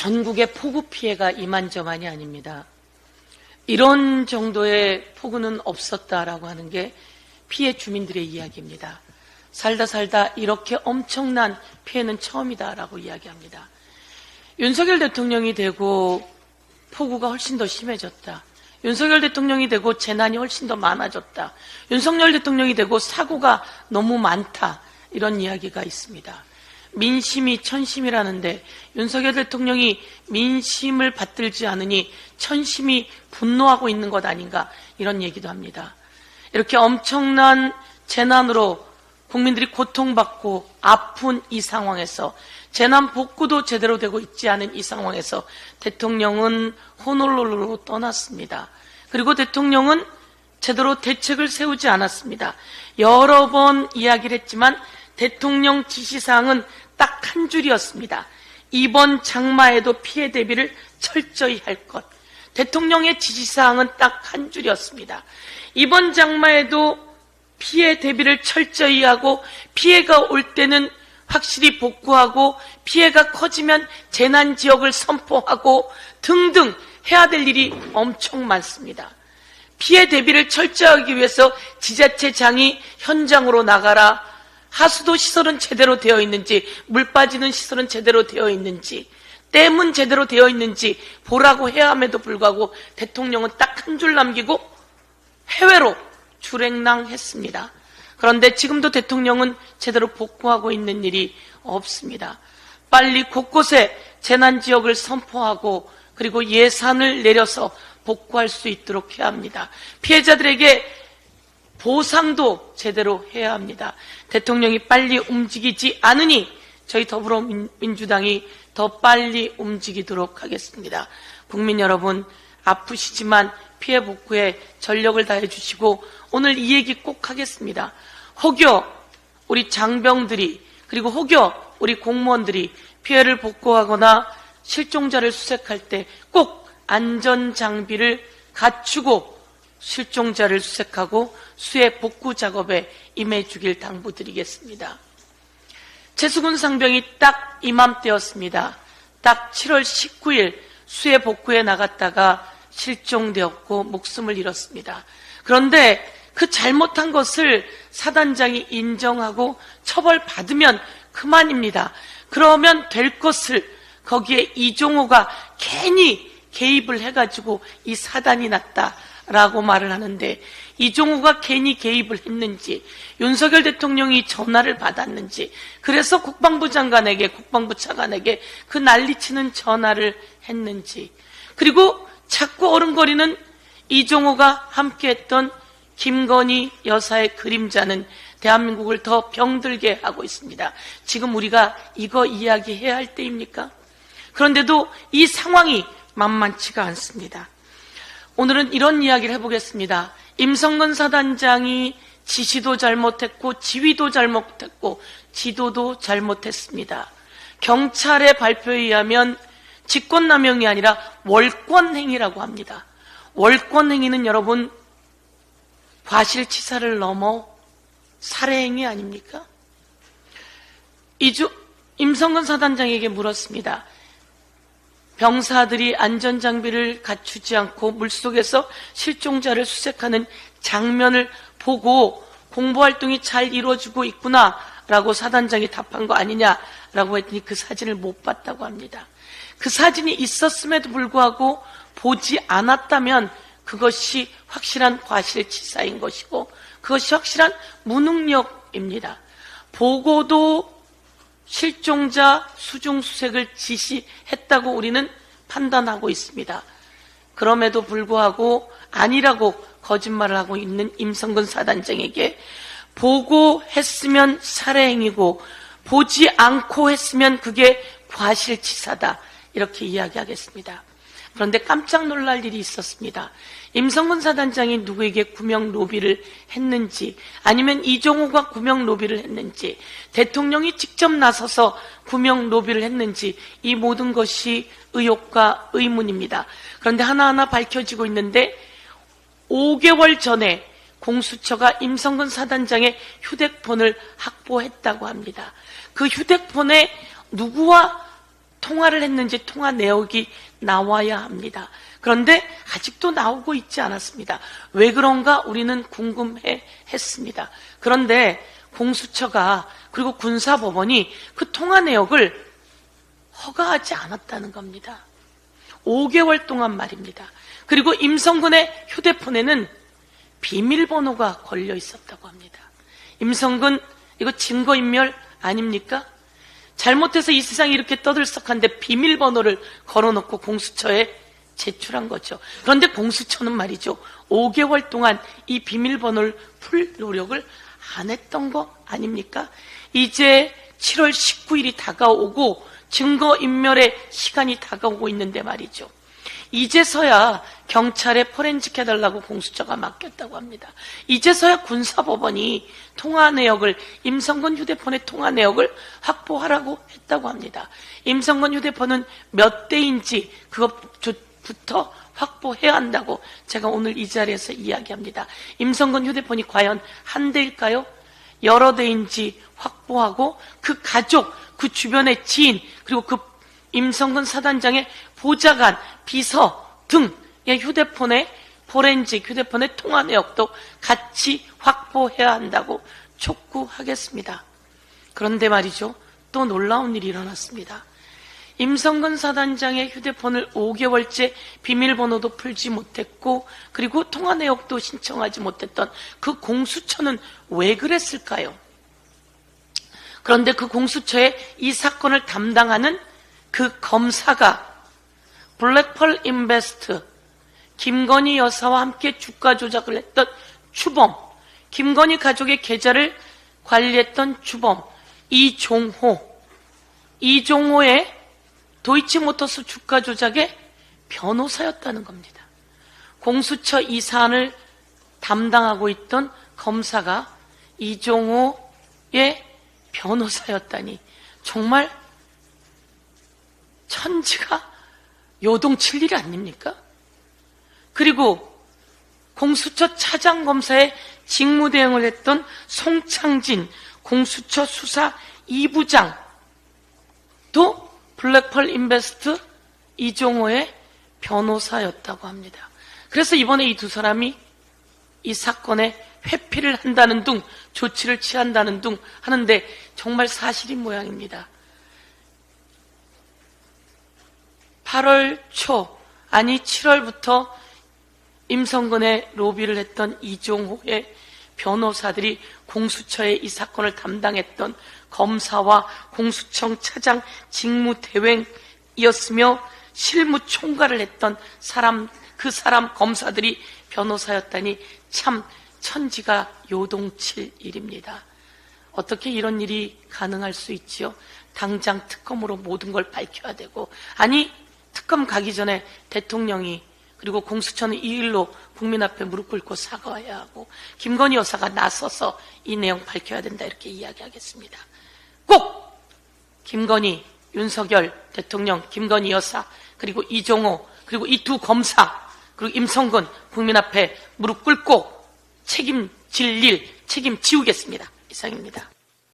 전국의 폭우 피해가 이만저만이 아닙니다. 이런 정도의 폭우는 없었다라고 하는 게 피해 주민들의 이야기입니다. 살다 이렇게 엄청난 피해는 처음이다라고 이야기합니다. 윤석열 대통령이 되고 폭우가 훨씬 더 심해졌다. 윤석열 대통령이 되고 재난이 훨씬 더 많아졌다. 윤석열 대통령이 되고 사고가 너무 많다. 이런 이야기가 있습니다. 민심이 천심이라는데 윤석열 대통령이 민심을 받들지 않으니 천심이 분노하고 있는 것 아닌가, 이런 얘기도 합니다. 이렇게 엄청난 재난으로 국민들이 고통받고 아픈 이 상황에서, 재난 복구도 제대로 되고 있지 않은 이 상황에서 대통령은 호놀룰루로 떠났습니다. 그리고 대통령은 제대로 대책을 세우지 않았습니다. 여러 번 이야기를 했지만 대통령 지시사항은 딱 한 줄이었습니다. 이번 장마에도 피해 대비를 철저히 할 것. 대통령의 지시사항은 딱 한 줄이었습니다. 이번 장마에도 피해 대비를 철저히 하고, 피해가 올 때는 확실히 복구하고, 피해가 커지면 재난지역을 선포하고 등등 해야 될 일이 엄청 많습니다. 피해 대비를 철저하기 위해서 지자체장이 현장으로 나가라, 하수도 시설은 제대로 되어 있는지, 물 빠지는 시설은 제대로 되어 있는지, 댐은 제대로 되어 있는지 보라고 해야 함에도 불구하고 대통령은 딱 한 줄 남기고 해외로 출행랑했습니다. 그런데 지금도 대통령은 제대로 복구하고 있는 일이 없습니다. 빨리 곳곳에 재난지역을 선포하고 그리고 예산을 내려서 복구할 수 있도록 해야 합니다. 피해자들에게 보상도 제대로 해야 합니다. 대통령이 빨리 움직이지 않으니 저희 더불어민주당이 더 빨리 움직이도록 하겠습니다. 국민 여러분, 아프시지만 피해 복구에 전력을 다해 주시고, 오늘 이 얘기 꼭 하겠습니다. 혹여 우리 장병들이, 그리고 혹여 우리 공무원들이 피해를 복구하거나 실종자를 수색할 때 꼭 안전장비를 갖추고 실종자를 수색하고 수해 복구 작업에 임해 주길 당부드리겠습니다. 최수근 상병이 딱 이맘때였습니다. 딱 7월 19일 수해 복구에 나갔다가 실종되었고 목숨을 잃었습니다. 그런데 그 잘못한 것을 사단장이 인정하고 처벌받으면 그만입니다. 그러면 될 것을 거기에 이종호가 괜히 개입을 해가지고 이 사단이 났다라고 말을 하는데, 이종호가 괜히 개입을 했는지, 윤석열 대통령이 전화를 받았는지, 그래서 국방부 장관에게, 국방부 차관에게 그 난리치는 전화를 했는지, 그리고 자꾸 어른거리는 이종호가 함께했던 김건희 여사의 그림자는 대한민국을 더 병들게 하고 있습니다. 지금 우리가 이거 이야기해야 할 때입니까? 그런데도 이 상황이 만만치가 않습니다. 오늘은 이런 이야기를 해보겠습니다. 임성근 사단장이 지시도 잘못했고 지휘도 잘못했고 지도도 잘못했습니다. 경찰의 발표에 의하면 직권남용이 아니라 월권행위라고 합니다. 월권행위는 여러분, 과실치사를 넘어 살해행위 아닙니까? 임성근 사단장에게 물었습니다. 병사들이 안전장비를 갖추지 않고 물속에서 실종자를 수색하는 장면을 보고 공보활동이 잘 이루어지고 있구나 라고 사단장이 답한 거 아니냐라고 했더니 그 사진을 못 봤다고 합니다. 그 사진이 있었음에도 불구하고 보지 않았다면 그것이 확실한 과실치사인 것이고 그것이 확실한 무능력입니다. 보고도 실종자 수중수색을 지시했다고 우리는 판단하고 있습니다. 그럼에도 불구하고 아니라고 거짓말을 하고 있는 임성근 사단장에게 보고했으면 살해행위고 보지 않고 했으면 그게 과실치사다, 이렇게 이야기하겠습니다. 그런데 깜짝 놀랄 일이 있었습니다. 임성근 사단장이 누구에게 구명 로비를 했는지, 아니면 이종호가 구명 로비를 했는지, 대통령이 직접 나서서 구명 로비를 했는지, 이 모든 것이 의혹과 의문입니다. 그런데 하나하나 밝혀지고 있는데 5개월 전에 공수처가 임성근 사단장의 휴대폰을 확보했다고 합니다. 그 휴대폰에 누구와 통화를 했는지 통화 내역이 나와야 합니다. 그런데 아직도 나오고 있지 않았습니다. 왜 그런가 우리는 궁금해 했습니다. 그런데 공수처가 그리고 군사법원이 그 통화 내역을 허가하지 않았다는 겁니다. 5개월 동안 말입니다. 그리고 임성근의 휴대폰에는 비밀번호가 걸려 있었다고 합니다. 임성근 이거 증거인멸 아닙니까? 잘못해서 이 세상이 이렇게 떠들썩한데 비밀번호를 걸어놓고 공수처에 제출한 거죠. 그런데 공수처는 말이죠, 5개월 동안 이 비밀번호를 풀 노력을 안 했던 거 아닙니까? 이제 7월 19일이 다가오고 증거인멸의 시간이 다가오고 있는데 말이죠, 이제서야 경찰에 포렌식 해달라고 공수처가 맡겼다고 합니다. 이제서야 군사법원이 통화 내역을, 임성근 휴대폰의 통화 내역을 확보하라고 했다고 합니다. 임성근 휴대폰은 몇 대인지 그것부터 확보해야 한다고 제가 오늘 이 자리에서 이야기합니다. 임성근 휴대폰이 과연 한 대일까요? 여러 대인지 확보하고 그 가족, 그 주변의 지인, 그리고 그 임성근 사단장의 보좌관, 비서 등의 휴대폰의 포렌식, 휴대폰의 통화 내역도 같이 확보해야 한다고 촉구하겠습니다. 그런데 말이죠, 또 놀라운 일이 일어났습니다. 임성근 사단장의 휴대폰을 5개월째 비밀번호도 풀지 못했고 그리고 통화 내역도 신청하지 못했던 그 공수처는 왜 그랬을까요? 그런데 그 공수처에 이 사건을 담당하는 그 검사가 블랙펄 인베스트 김건희 여사와 함께 주가 조작을 했던 주범, 김건희 가족의 계좌를 관리했던 주범 이종호의 도이치모터스 주가 조작의 변호사였다는 겁니다. 공수처 이 사안을 담당하고 있던 검사가 이종호의 변호사였다니 정말 천지가 요동칠 일 아닙니까? 그리고 공수처 차장검사의 직무대행을 했던 송창진 공수처 수사 2부장도 블랙펄 인베스트 이종호의 변호사였다고 합니다. 그래서 이번에 이 두 사람이 이 사건에 회피를 한다는 둥, 조치를 취한다는 둥 하는데 정말 사실인 모양입니다. 8월 초, 아니 7월부터 임성근의 로비를 했던 이종호의 변호사들이 공수처에 이 사건을 담당했던 검사와 공수청 차장 직무대행이었으며 실무총괄을 했던 그 사람 검사들이 변호사였다니 참 천지가 요동칠 일입니다. 어떻게 이런 일이 가능할 수 있지요? 당장 특검으로 모든 걸 밝혀야 되고, 아니 특검 가기 전에 대통령이 그리고 공수처는 이 일로 국민 앞에 무릎 꿇고 사과해야 하고 김건희 여사가 나서서 이 내용 밝혀야 된다 이렇게 이야기하겠습니다. 꼭 김건희, 윤석열 대통령, 김건희 여사 그리고 이종호 그리고 이 두 검사 그리고 임성근 국민 앞에 무릎 꿇고 책임질 일 책임지우겠습니다. 이상입니다.